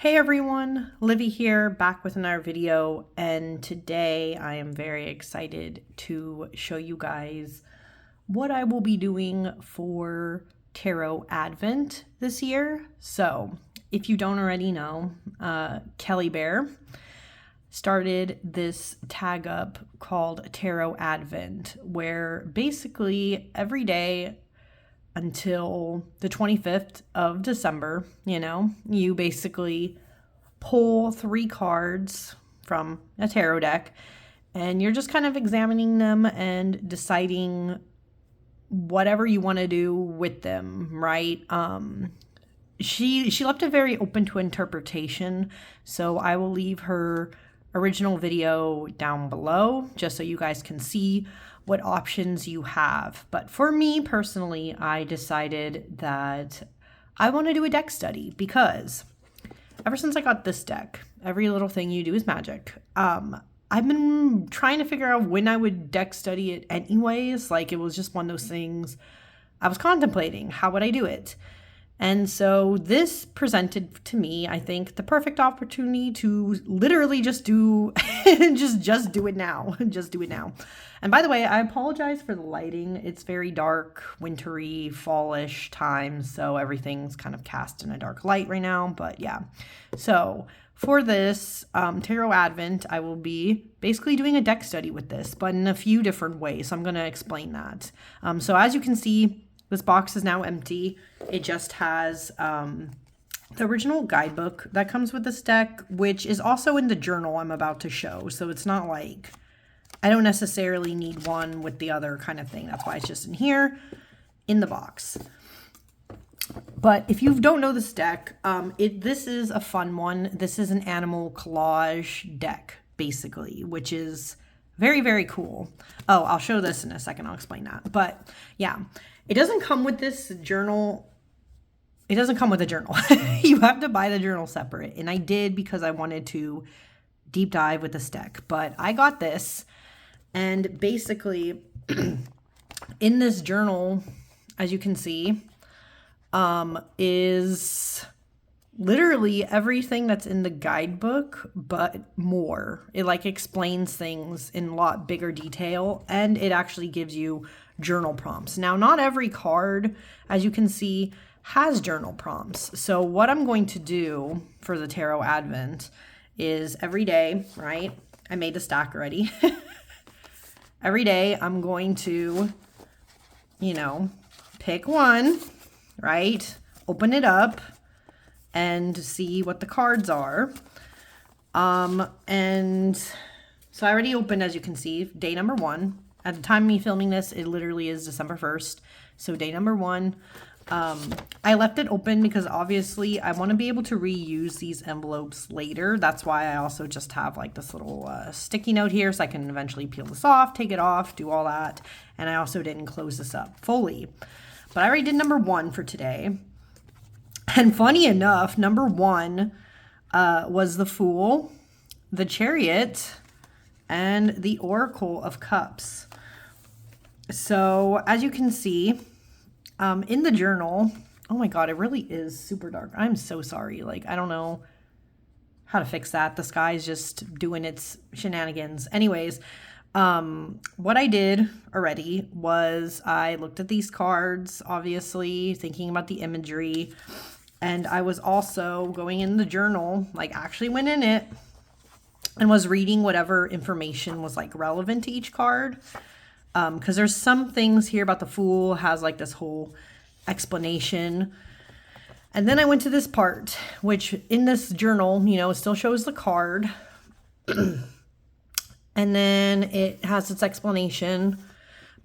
Hey everyone, Livy here, back with another video, and today I am very excited to show you guys what I will be doing for Tarot Advent this year. So, if you don't already know, Kelly Bear started this tag up called Tarot Advent, where basically every day until the 25th of December, you basically pull 3 cards from a tarot deck and you're just kind of examining them and deciding whatever you want to do with them, right? She left it very open to interpretation, so I will leave her original video down below just so you guys can see what options you have. But for me personally, I decided that I want to do a deck study because ever since I got this deck, every little thing you do is magic. I've been trying to figure out when I would deck study it anyways. Like, it was just one of those things I was contemplating. How would I do it? And so this presented to me, I think, the perfect opportunity to literally just do just do it now. Just do it now. And by the way, I apologize for the lighting. It's very dark, wintry, fallish time, so everything's kind of cast in a dark light right now. But yeah. So for this Tarot Advent, I will be basically doing a deck study with this, but in a few different ways. So I'm going to explain that. So as you can see, this box is now empty. It just has the original guidebook that comes with this deck, which is also in the journal I'm about to show. So it's not like I don't necessarily need one with the other kind of thing. That's why it's just in here in the box. But if you don't know this deck, this is a fun one. This is an animal collage deck, basically, which is very, very cool. Oh, I'll show this in a second. I'll explain that. But yeah, it doesn't come with this journal. It doesn't come with a journal. You have to buy the journal separate. And I did because I wanted to deep dive with this deck. But I got this. And basically, in this journal, as you can see, is literally everything that's in the guidebook, but more. It like explains things in a lot bigger detail, and it actually gives you journal prompts. Now, not every card, as you can see, has journal prompts. So what I'm going to do for the Tarot Advent is every day, right? I made the stack already. Every day I'm going to, pick one, right? Open it up and see what the cards are. And so I already opened, as you can see, day number 1. At the time of me filming this, it literally is December 1st. So day number 1. I left it open because obviously I want to be able to reuse these envelopes later. That's why I also just have like this little sticky note here so I can eventually peel this off, take it off, do all that. And I also didn't close this up fully. But I already did number 1 for today. And funny enough, number 1 was the Fool, the Chariot, and the Oracle of Cups. So as you can see, in the journal, oh my God, it really is super dark. I'm so sorry. Like, I don't know how to fix that. The sky's just doing its shenanigans. Anyways, what I did already was I looked at these cards, obviously thinking about the imagery. And I was also going in the journal, like actually went in it and was reading whatever information was like relevant to each card. Because there's some things here about the Fool has like this whole explanation. And then I went to this part, which in this journal, it still shows the card. And then it has its explanation,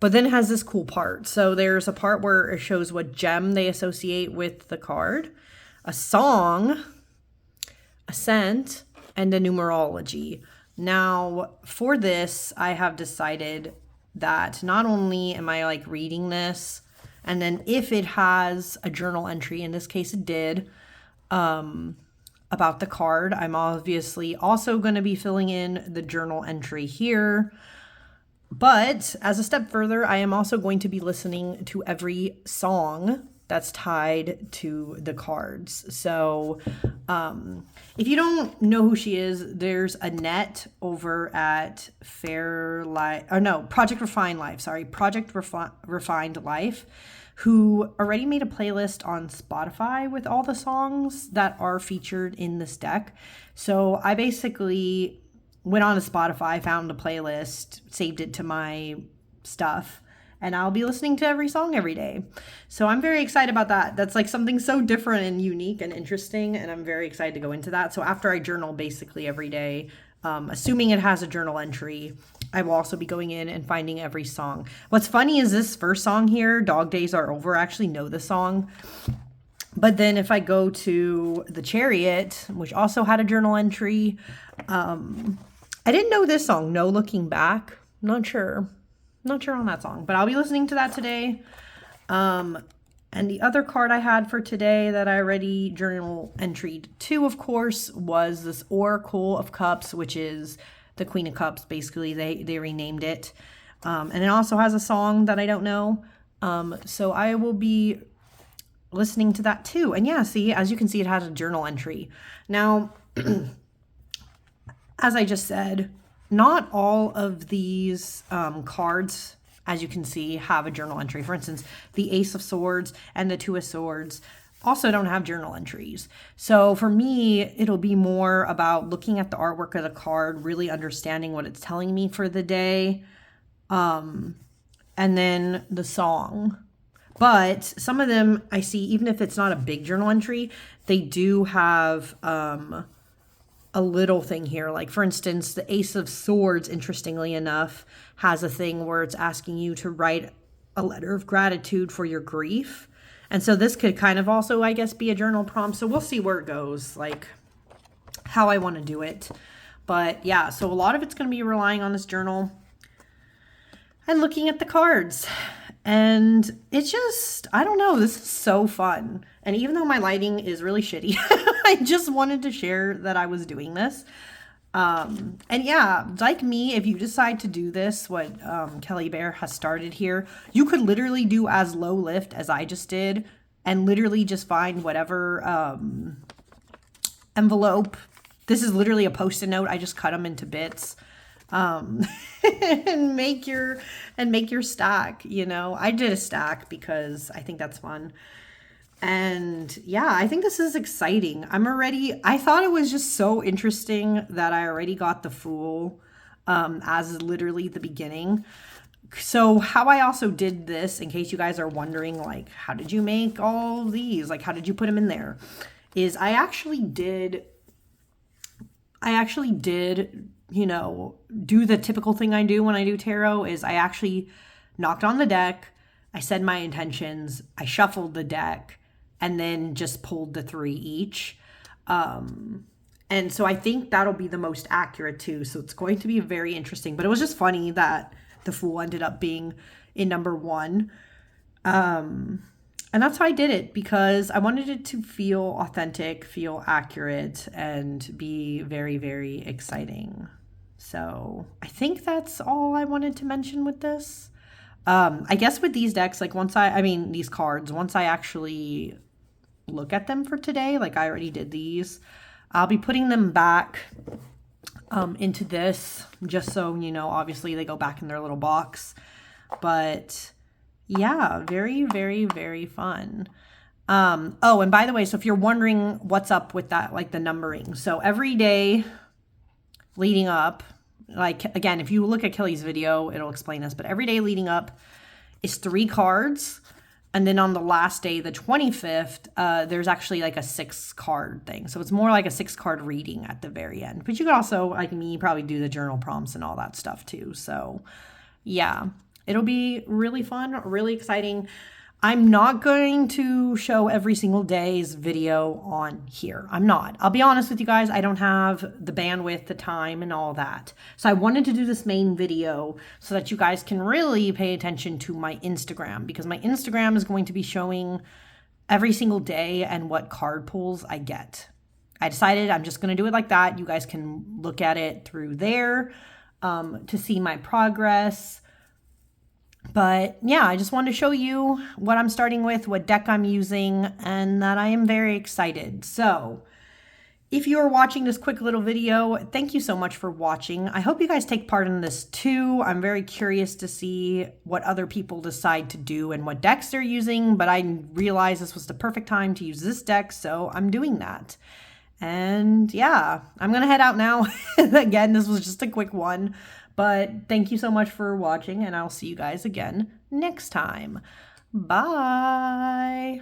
but then it has this cool part. So there's a part where it shows what gem they associate with the card, a song, a scent, and a numerology. Now, for this, I have decided that not only am I like reading this, and then if it has a journal entry, in this case it did, about the card, I'm obviously also going to be filling in the journal entry here. But as a step further, I am also going to be listening to every song that's tied to the cards. So if you don't know who she is, there's Annette over at Project Refined Life. Sorry, Project Refined Life, who already made a playlist on Spotify with all the songs that are featured in this deck. So I basically went on to Spotify, found a playlist, saved it to my stuff, and I'll be listening to every song every day. So I'm very excited about that. That's like something so different and unique and interesting, and I'm very excited to go into that. So after I journal basically every day, assuming it has a journal entry, I will also be going in and finding every song. What's funny is this first song here, Dog Days Are Over, I actually know the song. But then if I go to The Chariot, which also had a journal entry, I didn't know this song, No Looking Back. Not sure on that song, but I'll be listening to that today. And the other card I had for today that I already journal entered to, of course, was this Oracle of Cups, which is the Queen of Cups. Basically, they renamed it. And it also has a song that I don't know. So I will be listening to that too. And yeah, see, as you can see, it has a journal entry. Now, as I just said, not all of these cards, as you can see, have a journal entry. For instance, the Ace of Swords and the Two of Swords also don't have journal entries. So for me, it'll be more about looking at the artwork of the card, really understanding what it's telling me for the day, and then the song. But some of them I see, even if it's not a big journal entry, they do have a little thing here. Like, for instance, the Ace of Swords, interestingly enough, has a thing where it's asking you to write a letter of gratitude for your grief. And so this could kind of also, I guess, be a journal prompt. So we'll see where it goes, like how I want to do it. But yeah, so a lot of it's going to be relying on this journal and looking at the cards. And it's just, I don't know, this is so fun. And even though my lighting is really shitty, I just wanted to share that I was doing this. And yeah, like me, if you decide to do this, what Kelly Bear has started here, you could literally do as low lift as I just did and literally just find whatever envelope. This is literally a Post-it note. I just cut them into bits. And make your stack, you know. I did a stack because I think that's fun. And yeah, I think this is exciting. I thought it was just so interesting that I already got the Fool as literally the beginning. So how I also did this, in case you guys are wondering, like, how did you make all these? Like, how did you put them in there? Is I actually did, you know, do the typical thing I do when I do tarot. Is I actually knocked on the deck, I said my intentions, I shuffled the deck, and then just pulled the 3 each. And so I think that'll be the most accurate too. So it's going to be very interesting. But it was just funny that the Fool ended up being in number 1. And that's how I did it, because I wanted it to feel authentic, feel accurate, and be very, very exciting. So I think that's all I wanted to mention with this. I guess with these decks, like these cards, once I actually look at them for today, like I already did these, I'll be putting them back into this, just so, you know, obviously they go back in their little box. But yeah, very, very, very fun. Oh, and by the way, so if you're wondering what's up with that, like the numbering. So every day leading up, like, again, if you look at Kelly's video, it'll explain this, but every day leading up is 3 cards. And then on the last day, the 25th, there's actually like a 6-card thing. So it's more like a 6-card reading at the very end. But you could also, like me, probably do the journal prompts and all that stuff too. So yeah, it'll be really fun, really exciting. I'm not going to show every single day's video on here. I'm not. I'll be honest with you guys. I don't have the bandwidth, the time, and all that. So I wanted to do this main video so that you guys can really pay attention to my Instagram, because my Instagram is going to be showing every single day and what card pulls I get. I decided I'm just going to do it like that. You guys can look at it through there to see my progress, But yeah, I just wanted to show you what I'm starting with, what deck I'm using, and that I am very excited. So if you are watching this quick little video, thank you so much for watching. I hope you guys take part in this too. I'm very curious to see what other people decide to do and what decks they're using, but I realized this was the perfect time to use this deck, so I'm doing that. And yeah, I'm gonna head out now. Again, this was just a quick one, but thank you so much for watching, and I'll see you guys again next time. Bye.